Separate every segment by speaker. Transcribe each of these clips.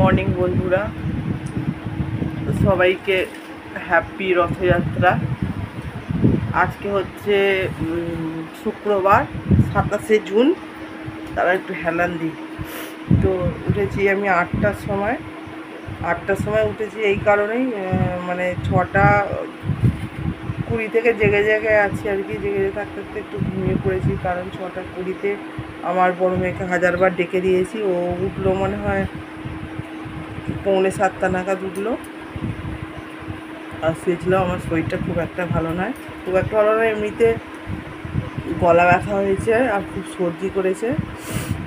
Speaker 1: Morning বন্ধুরা, সবাইকে happy Rathyatra. আজকে হচ্ছে শুক্রবার 27শে জুন। তারা একটু হেলান দিই। তো উঠেছি আমি 8টার সময় উঠেছি এই কারণেই, মানে 6:20 থেকে জেগে জেগে আছি আর কি। জেগে থাকতে থাকতে একটু ঘুমিয়ে পড়েছি, কারণ 6:20 আমার বড় মেয়েকে 1000বার ডেকে দিয়েছি। ও উঠলো মনে হয় 6:45 নাগাদ উঠলো। আর শুয়েছিলাম। আমার শরীরটা খুব একটা ভালো নয়, এমনিতে গলা ব্যথা হয়েছে আর খুব সর্দি করেছে,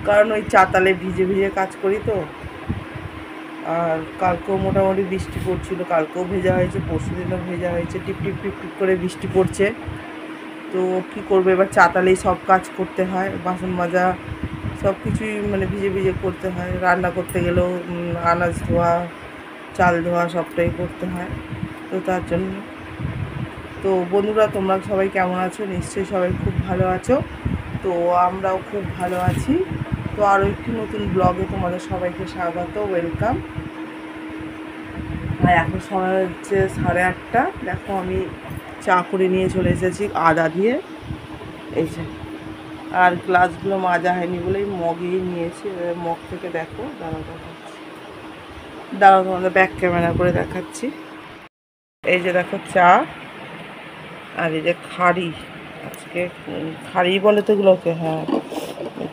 Speaker 1: কারণ ওই চাতালে ভিজে ভিজে কাজ করি তো। আর কালকেও মোটামুটি বৃষ্টি পড়ছিল, কালকেও ভেজা হয়েছে, পরশু দিনও ভেজা হয়েছে। টিপ টিপ টিপ টিপ করে বৃষ্টি পড়ছে। তো কী করবো, এবার চাতালেই সব কাজ করতে হয়, বাসন মাজা সব কিছুই মানে ভিজে ভিজে করতে হয়। রান্না করতে গেলেও আনাজ ধোয়া, চাল ধোয়া সবটাই করতে হয়। তো তার জন্য তো বন্ধুরা, তোমরা সবাই কেমন আছো? নিশ্চয়ই সবাই খুব ভালো আছো। তো আমরাও খুব ভালো আছি। তো আরও একটি নতুন ব্লগে তোমাদের সবাইকে স্বাগত, ওয়েলকাম। আর এখন সময় হচ্ছে 8:30। দেখো আমি চা করে নিয়ে চলে এসেছি আদা দিয়ে, এই যে। আর গ্লাসগুলো মাজা হয়নি বলেই মগেই নিয়েছি। মগ থেকে দেখো, দাঁড়াও তোমাদের ব্যাক ক্যামেরা করে দেখাচ্ছি। এই যে দেখো চা, আর এই যে খাড়ি। আজকে খাড়ি বলে তো এগুলোকে, হ্যাঁ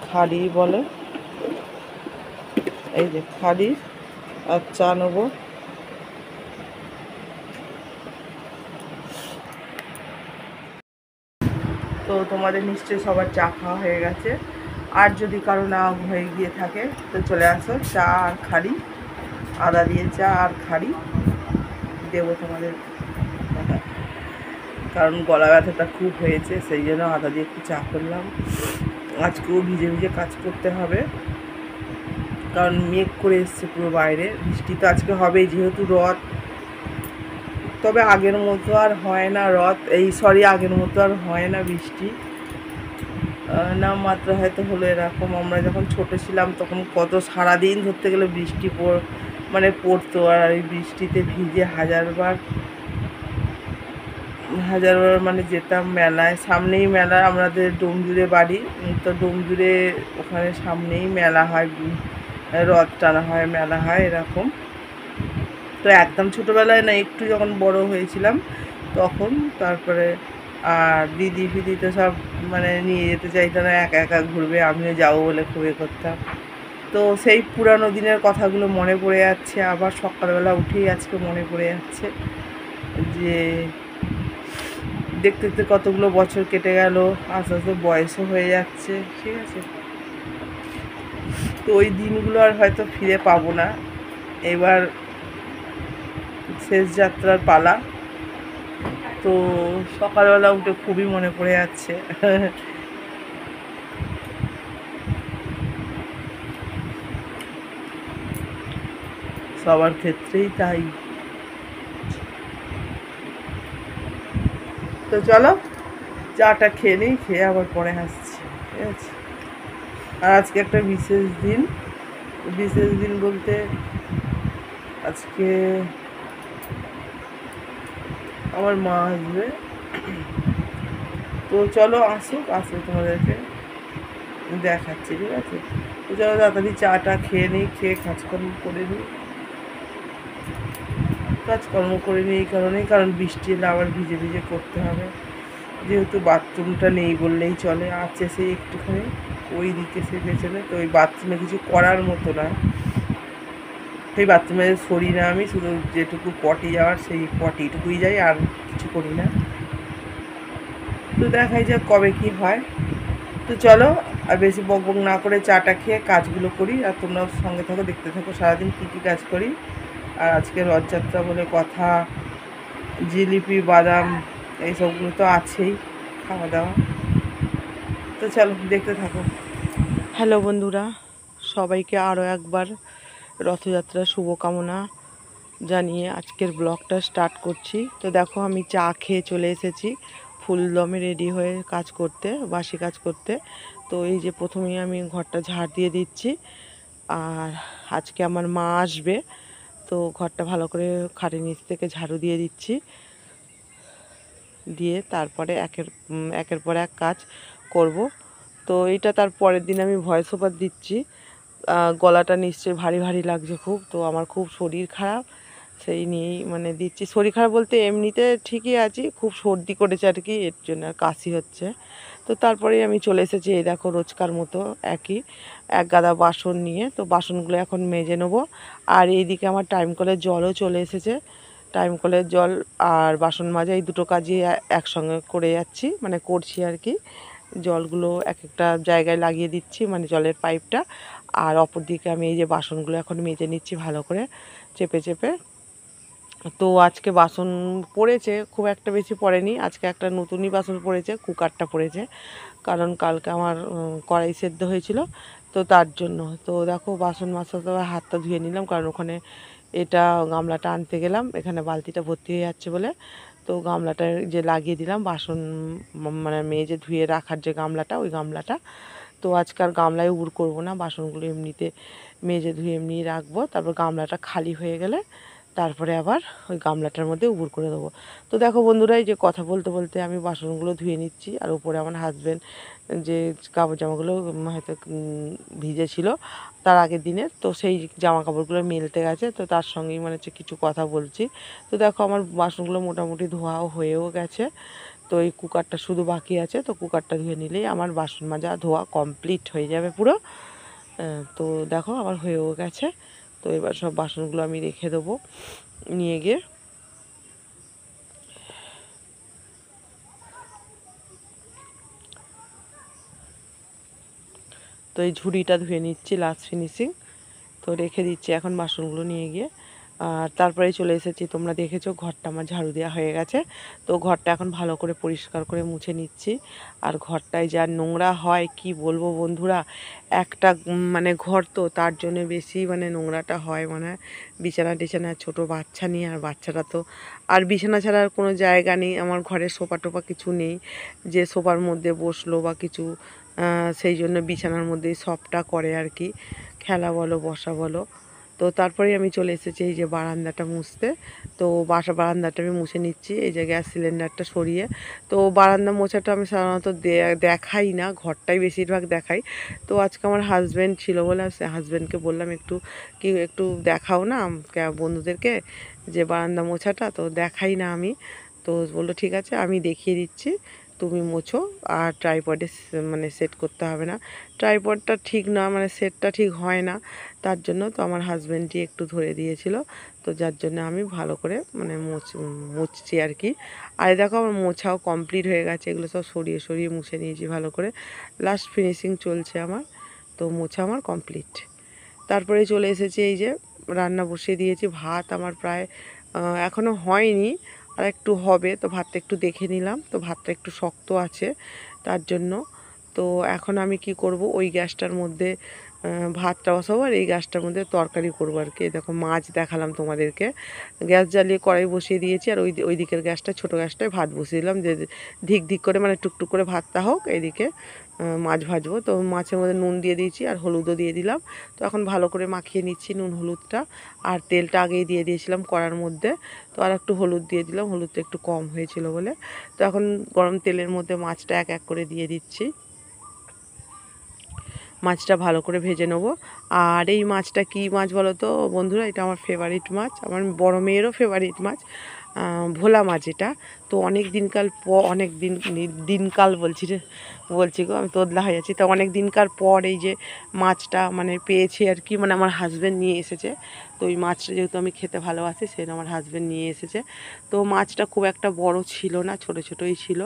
Speaker 1: খাড়ি বলে। এই যে খাড়ি আর চা নেবো। তো তোমাদের নিশ্চয়ই সবার চা খাওয়া হয়ে গেছে। আর যদি কারো না হয়ে গিয়ে থাকে তো চলে আসো, চা আর খাড়ি, আদা দিয়ে চা আর খাড়ি দেবো তোমাদের। কারণ গলা ব্যথাটা খুব হয়েছে, সেই জন্য আদা দিয়ে একটু চা করলাম। আজকেও ভিজে ভিজে কাজ করতে হবে, কারণ মেঘ করে এসছে পুরো বাইরে। বৃষ্টি তো আজকে হবেই, যেহেতু রথ। তবে আগের মতো আর হয় না আগের মতো আর হয় না বৃষ্টি। না মাত্র হয়তো হলো এরকম। আমরা যখন ছোটো ছিলাম তখন কত সারাদিন ধরতে গেলে বৃষ্টি পড়তো, আর এই বৃষ্টিতে ভিজে হাজারবার মানে যেতাম মেলায়। সামনেই মেলা, আমাদের ডোমজুড়ে বাড়ি। তো ডোমজুড়ে ওখানে সামনেই মেলা হয়, রথ টানা হয়, মেলা হয় এরকম। তো একদম ছোটোবেলায় না, একটু যখন বড় হয়েছিলাম তখন। তারপরে আর দিদি ফিদি তো সব মানে নিয়ে যেতে চাইতো না, একা একা ঘুরবে, আমিও যাবো বলে খুব করতাম। তো সেই পুরানো দিনের কথাগুলো মনে পড়ে যাচ্ছে। আবার সকালবেলা উঠেই আজকে মনে পড়ে যাচ্ছে যে দেখতে দেখতে কতগুলো বছর কেটে গেল, আস্তে আস্তে বয়সও হয়ে যাচ্ছে, ঠিক আছে। তো ওই দিনগুলো আর হয়তো ফিরে পাবো না। এবার শেষ যাত্রার পালা। তো সকালবেলা উঠে খুবই মনে পড়ে যাচ্ছে। সবার ক্ষেত্রেই তাই। তো চলো চাটা খেয়ে নিই, খেয়ে আবার পরে আসছি, ঠিক আছে। আর আজকে একটা বিশেষ দিন বলতে আজকে আমার মা আসবে। তো চলো আসলে তোমাদেরকে দেখাচ্ছি, ঠিক আছে। তো চলো তাড়াতাড়ি চাটা খেয়ে নিই, খেয়ে কাজকর্ম করে নিই এই কারণেই, কারণ বৃষ্টি এলে আবার ভিজে ভিজে করতে হবে। যেহেতু বাথরুমটা নেই বললেই চলে, আছে সেই একটুখানি ওই দিকে সে পেছনে। তো ওই বাথরুমে কিছু করার মতো না, সেই বাথরুমে সরি না আমি, শুধু যেটুকু পটি যাওয়ার সেই পটিটুকুই যাই, আর কিছু করি না। তো দেখাই যাক কবে কি হয়। তো চলো আর বেশি বকবক না করে চাটা খেয়ে কাজগুলো করি, আর তোমরাও সঙ্গে থাকো, দেখতে থাকো সারাদিন কী কী কাজ করি। আর আজকে রথযাত্রা বলে কথা, জিলিপি বাদাম এইসবগুলো তো আছেই, খাওয়া দাওয়া। তো চলো দেখতে থাকো। হ্যালো বন্ধুরা, সবাইকে আরও একবার রথযাত্রার শুভকামনা জানিয়ে আজকের ব্লগটা স্টার্ট করছি। তো দেখো আমি চা খেয়ে চলে এসেছি ফুলদমে রেডি হয়ে বাসি কাজ করতে। তো এই যে প্রথমেই আমি ঘরটা ঝাড় দিয়ে দিচ্ছি, আর আজকে আমার মা আসবে, তো ঘরটা ভালো করে খাটের নিচ থেকে ঝাড়ু দিয়ে দিচ্ছি, দিয়ে তারপরে একের পর এক কাজ করব। তো এটা তার পরের দিন আমি ভয়েস ওভার দিচ্ছি। গলাটা নিশ্চয়ই ভারী ভারী লাগছে খুব, তো আমার খুব শরীর খারাপ, সেই নিয়েই মানে দিচ্ছি। শরীর খারাপ বলতে এমনিতে ঠিকই আছি, খুব সর্দি করেছে আর কি, এর জন্য আর কাশি হচ্ছে। তো তারপরেই আমি চলে এসেছি, এই দেখো রোজকার মতো একই এক গাদা বাসন নিয়ে। তো বাসনগুলো এখন মেজে নেবো। আর এইদিকে আমার টাইম কলের জলও চলে এসেছে। টাইম কলের জল আর বাসন মাজা এই দুটো কাজই একসঙ্গে করে যাচ্ছি, মানে করছি আর কি। জলগুলো এক একটা জায়গায় লাগিয়ে দিচ্ছি, মানে জলের পাইপটা। আর অপর দিকে আমি এই যে বাসনগুলো এখন মেজে নিচ্ছি ভালো করে চেপে চেপে। তো আজকে বাসন পড়েছে, খুব একটা বেশি পড়েনি। আজকে একটা নতুনই বাসন পড়েছে, কুকারটা পড়েছে, কারণ কালকে আমার কড়াই সেদ্ধ হয়েছিল, তো তার জন্য। তো দেখো বাসন মাজাতে হাতটা ধুয়ে নিলাম, কারণ ওখানে এটা গামলাটা আনতে গেলাম, এখানে বালতিটা ভর্তি হয়ে যাচ্ছে বলে। তো গামলাটা যে লাগিয়ে দিলাম বাসন মানে মেজে ধুয়ে রাখার যে গামলাটা, ওই গামলাটা। তো আজকাল গামলায় উড় করবো না, বাসনগুলো এমনিতে মেজে ধুয়ে এমনি রাখবো। তারপর গামলাটা খালি হয়ে গেলে তারপরে আবার ওই গামলাটার মধ্যে উবুর করে দেবো। তো দেখো বন্ধুরা, এই যে কথা বলতে বলতে আমি বাসনগুলো ধুয়ে নিচ্ছি, আর উপরে আমার হাজব্যান্ড যে কাপড় জামাগুলো হয়তো ভিজে ছিল তার আগের দিনের, তো সেই জামা কাপড়গুলো মেলতে গেছে, তো তার সঙ্গেই মানে হচ্ছে কিছু কথা বলছি। তো দেখো আমার বাসনগুলো মোটামুটি ধোয়াও হয়েও গেছে। তো এই কুকারটা শুধু বাকি আছে, তো কুকারটা ধুয়ে নিলেই আমার বাসন মাজা ধোয়া কমপ্লিট হয়ে যাবে পুরো। তো দেখো আমার হয়েও গেছে। তো এবার সব বাসনগুলো আমি রেখে দেবো নিয়ে গিয়ে। তো এই ঝুড়িটা ধুয়ে নিচ্ছি লাস্ট ফিনিশিং, তো রেখে দিচ্ছি এখন বাসনগুলো নিয়ে গিয়ে। আর তারপরে চলে এসেছি, তোমরা দেখেছো ঘরটা আমার ঝাড়ু দেওয়া হয়ে গেছে। তো ঘরটা এখন ভালো করে পরিষ্কার করে মুছে নিচ্ছি। আর ঘরটায় যা নোংরা হয় কি বলবো বন্ধুরা, একটা মানে ঘর তো তার জন্য বেশি মানে নোংরাটা হয়, মানে বিছানা টিছানা, ছোটো বাচ্চা নিয়ে, আর বাচ্চারা তো আর বিছানা ছাড়া আর কোনো জায়গা নেই আমার ঘরে, সোফা টোফা কিছু নেই যে সোফার মধ্যে বসলো বা কিছু। সেই জন্য বিছানার মধ্যেই সবটা করে আর কি, খেলা বলো বসা বলো। তো তারপরেই আমি চলে এসেছি এই যে বারান্দাটা মুছতে। তো বারান্দাটা আমি মুছে নিচ্ছি, এই যে গ্যাস সিলিন্ডারটা সরিয়ে। তো বারান্দা মোছাটা আমি সাধারণত দেখাই না, ঘরটাই বেশিরভাগ দেখাই। তো আজকে আমার হাজব্যান্ড ছিল বলে হাজব্যান্ডকে বললাম একটু দেখাও না বন্ধুদেরকে যে বারান্দা মোছাটা, তো দেখাই না আমি। তো বললো ঠিক আছে আমি দেখিয়ে দিচ্ছি, তুমি মোছো। আর ট্রাইপডে মানে সেট করতে হবে না, ট্রাইপডটা ঠিক না, মানে সেটটা ঠিক হয় না, তার জন্য। তো আমার হাজব্যান্ডই একটু ধরে দিয়েছিল, তো যার জন্য আমি ভালো করে মানে মুছছি আর কি। আর দেখো আমার মোছাও কমপ্লিট হয়ে গেছে, এগুলো সব সরিয়ে সরিয়ে মুছে নিয়েছি ভালো করে, লাস্ট ফিনিশিং চলছে আমার। তো মোছা আমার কমপ্লিট। তারপরে চলে এসেছি এই যে রান্না বসিয়ে দিয়েছি, ভাত আমার প্রায় এখনও হয়নি, আর একটু হবে। তো ভাতটা একটু দেখে নিলাম, তো ভাতটা একটু শক্ত আছে তার জন্য। তো এখন আমি কি করব, ওই গ্যাসটার মধ্যে ভাতটা বসাবো, আর এই গ্যাসটার মধ্যে তরকারি করবো আর কি। দেখো মাছ দেখালাম তোমাদেরকে, গ্যাস জ্বালিয়ে কড়াই বসিয়ে দিয়েছি, আর ওই দিকের গ্যাসটা ছোটো গ্যাসটায় ভাত বসিয়ে দিলাম, যে ধিক ধিক করে মানে টুকটুক করে ভাতটা হোক, এইদিকে মাছ ভাজবো। তো মাছের মধ্যে নুন দিয়ে দিয়েছি আর হলুদও দিয়ে দিলাম। তো এখন ভালো করে মাখিয়ে নিচ্ছি নুন হলুদটা, আর তেলটা আগেই দিয়ে দিয়েছিলাম কড়ার মধ্যে। তো আর একটু হলুদ দিয়ে দিলাম, হলুদটা একটু কম হয়েছিল বলে। তো এখন গরম তেলের মধ্যে মাছটা এক এক করে দিয়ে দিচ্ছি, মাছটা ভালো করে ভেজে নেবো। আর এই মাছটা কী মাছ বলো তো বন্ধুরা, এটা আমার ফেভারিট মাছ, আমার বড় মেয়েরও ফেভারিট মাছ, ভোলা মাছ এটা। তো অনেক দিনকাল বলছি গো, আমি তোদলা হয়ে যাচ্ছি। তো অনেক দিনকার পর এই যে মাছটা মানে পেয়েছি আর কি, মানে আমার হাজব্যান্ড নিয়ে এসেছে। তো ওই মাছটা যেহেতু আমি খেতে ভালোবাসি, সেজন্য আমার হাজব্যান্ড নিয়ে এসেছে। তো মাছটা খুব একটা বড় ছিল না, ছোটো ছোটোই ছিল,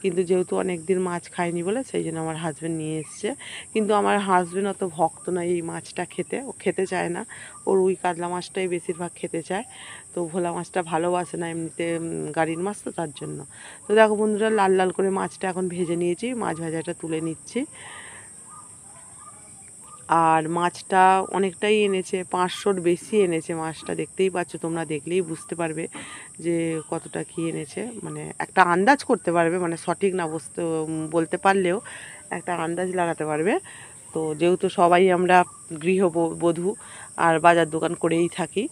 Speaker 1: কিন্তু যেহেতু অনেক দিন মাছ খায়নি বলে সেই জন্য আমার হাজব্যান্ড নিয়ে এসেছে। কিন্তু আমার হাজব্যান্ড অত ভক্ত না এই মাছটা খেতে, ও খেতে চায় না, ও রুই কাতলা মাছটাই বেশিরভাগ খেতে চায়। তো ভোলা মাছটা ভালোবাসে না এমনিতে, গাড়ির মাছ তো তার জন্য। তো দেখো বন্ধুরা, লাল লাল করে মাছটা এখন ভেজে নিয়েছি, মাছ ভাজাটা তুলে নিচ্ছি। আর মাছটা অনেকটাই এনেছে, 500-র বেশি এনেছে মাছটা, দেখতেই পাচ্ছ তোমরা, দেখলেই বুঝতে পারবে যে কতটা কী এনেছে, মানে একটা আন্দাজ করতে পারবে, মানে সঠিক না বলতে পারলেও একটা আন্দাজ লাগাতে পারবে। তো যেহেতু সবাই আমরা গৃহবধূ আর বাজার দোকান করেই থাকি,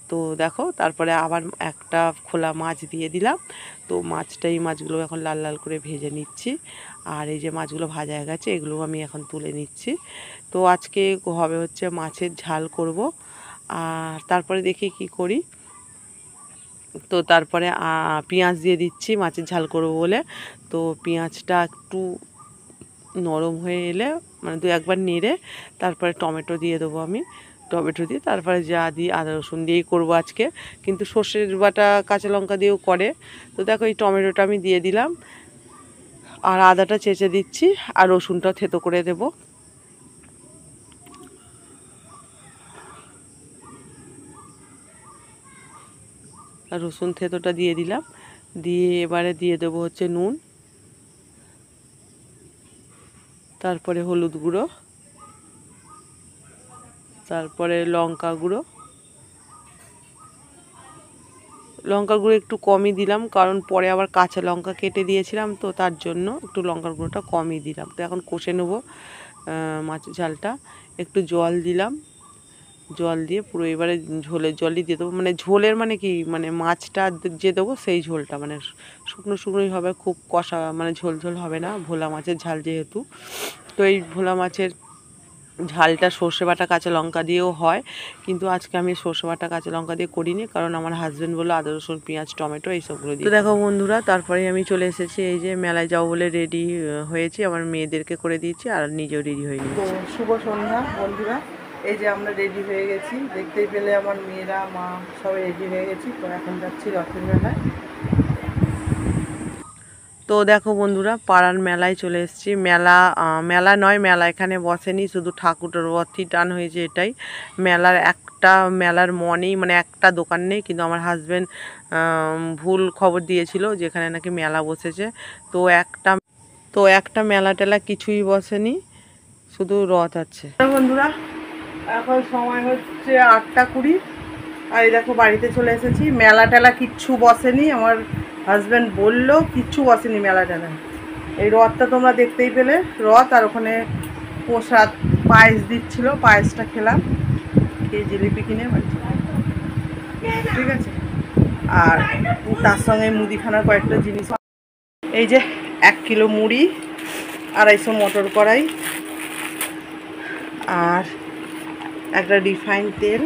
Speaker 1: তো দেখো তারপরে আবার একটা খোলা মাছ দিয়ে দিলাম। তো এই মাছগুলো এখন লাল লাল করে ভেজে নিচ্ছি। আর এই যে মাছগুলো ভাজা হয়ে গেছে, এগুলো আমি এখন তুলে নিচ্ছি। তো আজকে হবে হচ্ছে মাছের ঝাল করব। আর তারপরে দেখি কি করি। তো তারপরে পেঁয়াজ দিয়ে দিচ্ছি মাছের ঝাল করব বলে। তো পেঁয়াজটা একটু নরম হয়ে এলে মানে একবার নেড়ে তারপরে টমেটো দিয়ে দেবো আমি। টমেটো দিয়ে তারপরে যা দিই আদা রসুন দিয়েই করবো আজকে, কিন্তু সর্ষের বাটা কাঁচা লঙ্কা দিয়েও করে। তো দেখো এই টমেটোটা আমি দিয়ে দিলাম, আর আদাটা চেঁচে দিচ্ছি, আর রসুনটাও থেতো করে দেবো। আর রসুন থেতোটা দিয়ে দিলাম, দিয়ে এবারে দিয়ে দেবো হচ্ছে নুন, তারপরে হলুদ গুঁড়ো, তারপরে লঙ্কা গুঁড়ো একটু কমই দিলাম, কারণ পরে আবার কাঁচা লঙ্কা কেটে দিয়েছিলাম, তো তার জন্য একটু লঙ্কার গুঁড়োটা কমই দিলাম। তো এখন কষে নেবো মাছের ঝালটা। একটু জল দিলাম, জল দিয়ে পুরো এবারে ঝোলের জলই দিয়ে দেবো। মানে ঝোলের মানে কি, মানে মাছটা যে দেবো সেই ঝোলটা মানে শুকনো শুকনোই হবে, খুব কষা মানে ঝোল ঝোল হবে না, ভোলা মাছের ঝাল যেহেতু। তো এই ভোলা মাছের ঝালটা সর্ষে বাটা কাঁচা লঙ্কা দিয়েও হয়, কিন্তু আজকে আমি সর্ষে বাটা কাঁচা লঙ্কা দিয়ে করিনি, কারণ আমার হাজব্যান্ড বললো আদা রসুন পেঁয়াজ টমেটো এইসবগুলো দিয়ে। তো দেখো বন্ধুরা, তারপরে আমি চলে এসেছি, এই যে মেলায় যাবো বলে রেডি হয়েছি, আমার মেয়েদেরকে করে দিয়েছি আর নিজেও রেডি হয়ে গেছি। তো শুভ সন্ধ্যা বন্ধুরা, এই যে আমরা রেডি হয়ে গেছি, দেখতেই পেলে আমার মেয়েরা মা সবাই রেডি হয়ে গেছি। তো এখন যাচ্ছি রথের মেলায়। তো দেখো বন্ধুরা, পাড়ার মেলায় চলে এসেছি। মেলা নয়, মেলা এখানে বসেনি, শুধু ঠাকুরের রথই টান হয়েছে এটাই। মেলার মনেই মানে একটা দোকান নেই, কিন্তু আমার হাজব্যান্ড ভুল খবর দিয়েছিল যেখানে নাকি মেলা বসেছে। তো একটা মেলা টেলা কিছুই বসেনি, শুধু রথ আছে। বন্ধুরা, এখন সময় হচ্ছে 8:20, আর এই দেখো বাড়িতে চলে এসেছি। মেলা টেলা কিচ্ছু বসেনি, আমার হাজব্যান্ড বললো কিচ্ছু বসেনি মেলা টেলা। এই রথটা তোমরা দেখতেই পেলে, রথ আর ওখানে প্রসাদ পায়েস দিচ্ছিল, পায়েসটা খেলাম, খেয়ে জিলিপি কিনে বাড়ি, ঠিক আছে। আর তার সঙ্গে মুদিখানার কয়েকটা জিনিস, এই যে 1 কিলো মুড়ি, 250 মটর কড়াই, আর একটা রিফাইন তেল,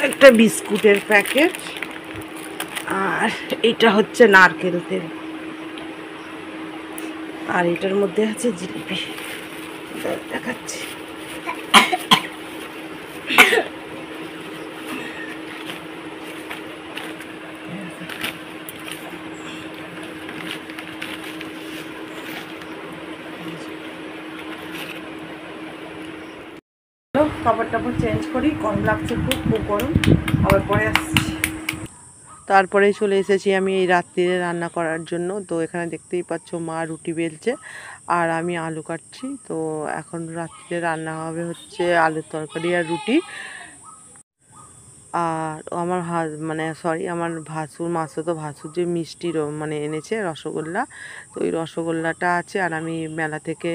Speaker 1: একটা বিস্কুটের প্যাকেট, আর এটা হচ্ছে নারকেল তেল, আর এটার মধ্যে আছে জিলিপি, দেখাচ্ছি। কাপড় টাপড় চেঞ্জ করি, গরম লাগছে, খুব গরম, আবার পরে আসছি। তারপরেই চলে এসেছি আমি এই রাত্রিরে রান্না করার জন্য। তো এখানে দেখতেই পাচ্ছ মা রুটি বেলছে আর আমি আলু কাটছি। তো এখন রাত্রিরে রান্না হবে হচ্ছে আলুর তরকারি আর রুটি। আর আমার আমার মাসুতো ভাসুর যে মিষ্টির মানে এনেছে রসগোল্লা, তো ওই রসগোল্লাটা আছে। আর আমি মেলা থেকে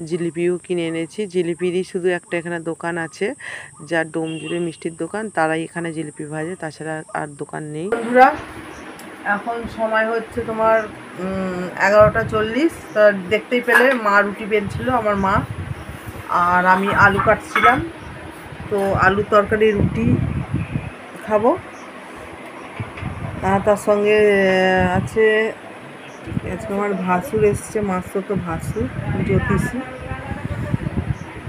Speaker 1: জিলিপিও কিনে এনেছি। জিলিপিরই শুধু একটা এখানে দোকান আছে, যার ডোমজুড়ে মিষ্টির দোকান, তারাই এখানে জিলিপি ভাজে, তাছাড়া আর দোকান নেই। বন্ধুরা, এখন সময় হচ্ছে তোমার 11:40। তা দেখতেই পেলে মা রুটি বেলছিল, আমার মা, আর আমি আলু কাটছিলাম। তো আলু তরকারি রুটি খাবো, তার সঙ্গে আছে আমার ভাসুর এসছে, মাসুতো ভাসুর জ্যোতিষী,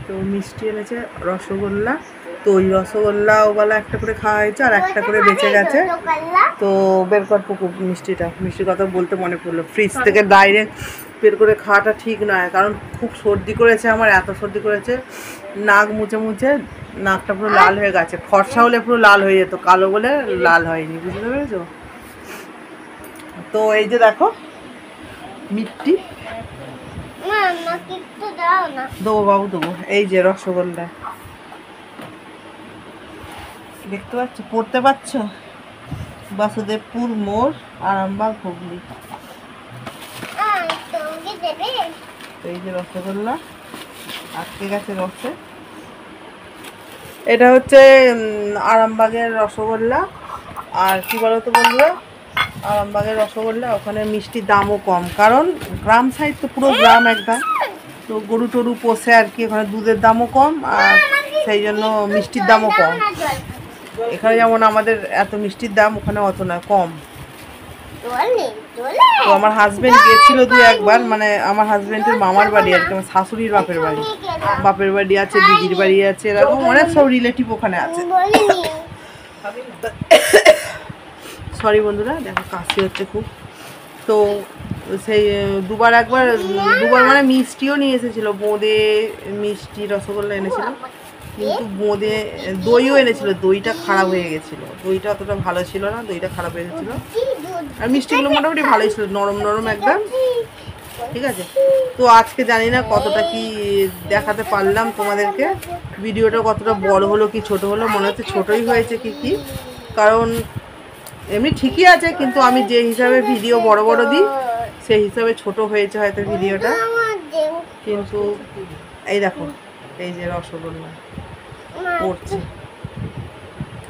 Speaker 1: তো মিষ্টি এনেছে রসগোল্লা। তো ওই রসগোল্লাওয়ালা একটা করে খাওয়া হয়েছে, আর একটা করে বেঁচে গেছে। তো বের কর পুকুর মিষ্টির কথা বলতে মনে পড়লো, ফ্রিজ থেকে ডাইরেক্ট বের করে খাওয়াটা ঠিক নয়, কারণ খুব সর্দি করেছে আমার, এত সর্দি করেছে, নাক মুছে মুছে নাকটা পুরো লাল হয়ে গেছে। ফর্সা হলে পুরো লাল হয়ে যেত, কালো বলে লাল হয়নি, বুঝতে পেরেছো? তো এই যে দেখো মিষ্টি দেবো বাবু, দেবো। এই যে রসগোল্লা দেখতে পাচ্ছ, পড়তে পারছো, বাসুদেবপুর মোড়, আরামবাগ, হুগলি। এই যে রসগোল্লা, আটকে গেছে রসে। এটা হচ্ছে আরামবাগের রসগোল্লা। আর কি বলতো বন্ধুরা, আরামবাগের রসগোল্লা ওখানে মিষ্টির দামও কম, কারণ গ্রাম সাইড তো, পুরো গ্রাম একদম, তো গরু টরু পোষে আর কি, ওখানে দুধের দামও কম আর সেই জন্য মিষ্টির দামও কম। এখানে যেমন আমাদের এত মিষ্টির দাম, ওখানে অত না, কম। তো আমার হাজবেন্ড গিয়েছিল 2-1 বার, মানে আমার হাজবেন্ডের মামার বাড়ি আর কি, আমার শাশুড়ির বাপের বাড়ি আছে, দিদির বাড়ি আছে, এরকম অনেক সব রিলেটিভ ওখানে আছে। সরি বন্ধুরা, দেখো কাশি হচ্ছে খুব। তো সেই দুবার মানে মিষ্টিও নিয়ে এসেছিলো, বোঁদে মিষ্টি রসগোল্লা এনেছিল, কিন্তু বোঁদে দইও এনেছিল, দইটা খারাপ হয়ে গেছিলো, দইটা অতটা ভালো ছিল না, দইটা খারাপ হয়ে গেছিলো। আর মিষ্টিগুলো মোটামুটি ভালোই ছিল, নরম নরম একদম, ঠিক আছে। তো আজকে জানি না কতটা কি দেখাতে পারলাম তোমাদেরকে, ভিডিওটা কতটা বড় হলো কি ছোট হলো, মনে হচ্ছে ছোটই হয়েছে কি, কারণ এমনি ঠিকই আছে, কিন্তু আমি যে হিসাবে ভিডিও বড় বড় দিই সেই হিসাবে ছোট হয়েছে হয়তো ভিডিওটা। কিন্তু এই দেখো, এই যে রসগোল্লা পড়ছে,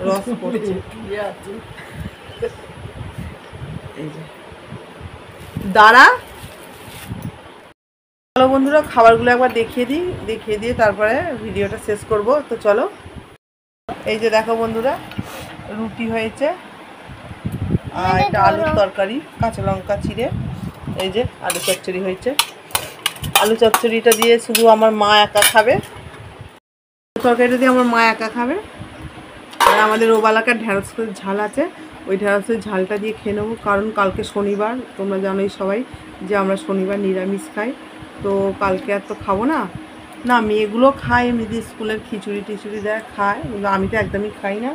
Speaker 1: রস পড়ছে, এই যে দাঁড়া। চলো বন্ধুরা, খাবারগুলো একবার দেখিয়ে দিয়ে তারপরে ভিডিওটা শেষ করব। তো চলো, এই যে দেখো বন্ধুরা, রুটি হয়েছে আর এটা আলুর তরকারি, কাঁচা লঙ্কা চিড়ে, এই যে আলু চচ্চড়ি হয়েছে। আলু চচ্চড়িটা দিয়ে শুধু আমার মা একা খাবে, তরকারিটা দিয়ে আমার মা একা খাবে। আর আমাদের ওবালাকার ঢ্যাঁড়সের ঝাল আছে, ওই ঢ্যাঁড়সের ঝালটা দিয়ে খেয়ে নেবো, কারণ কালকে শনিবার, তোমরা জানোই সবাই যে আমরা শনিবার নিরামিষ খাই। তো কালকে আর তো খাবো না, মেয়েগুলো খায় এমনিতে, স্কুলের খিচুড়ি টিচুড়ি দেয় খায়, কিন্তু আমি তো একদমই খাই না।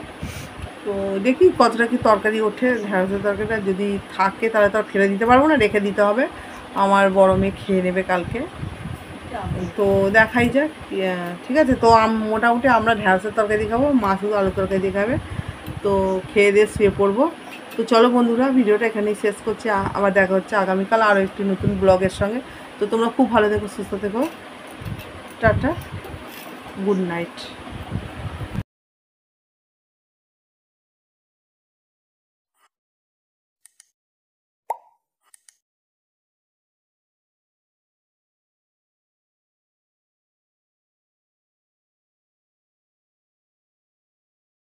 Speaker 1: তো দেখি কতটা কি তরকারি ওঠে, ঢ্যাঁড়সের তরকারিটা যদি থাকে তাহলে তো আর ফেলে দিতে পারবো না, রেখে দিতে হবে, আমার বড় মেয়ে খেয়ে নেবে কালকে। তো দেখাই যাক, ঠিক আছে। তো মোটামুটি আমরা ঢ্যাঁড়সের তরকারি খাবো, মা শুধু আলু তরকারি দিয়ে খাবে। তো খেয়ে দিয়ে শুয়ে পড়বো। তো চলো বন্ধুরা, ভিডিওটা এখানেই শেষ করছি, আবার দেখা হচ্ছে আগামীকাল আরও একটি নতুন ব্লগের সঙ্গে। তো তোমরা খুব ভালো থেকো, সুস্থ থেকো, টাটা, গুড নাইট।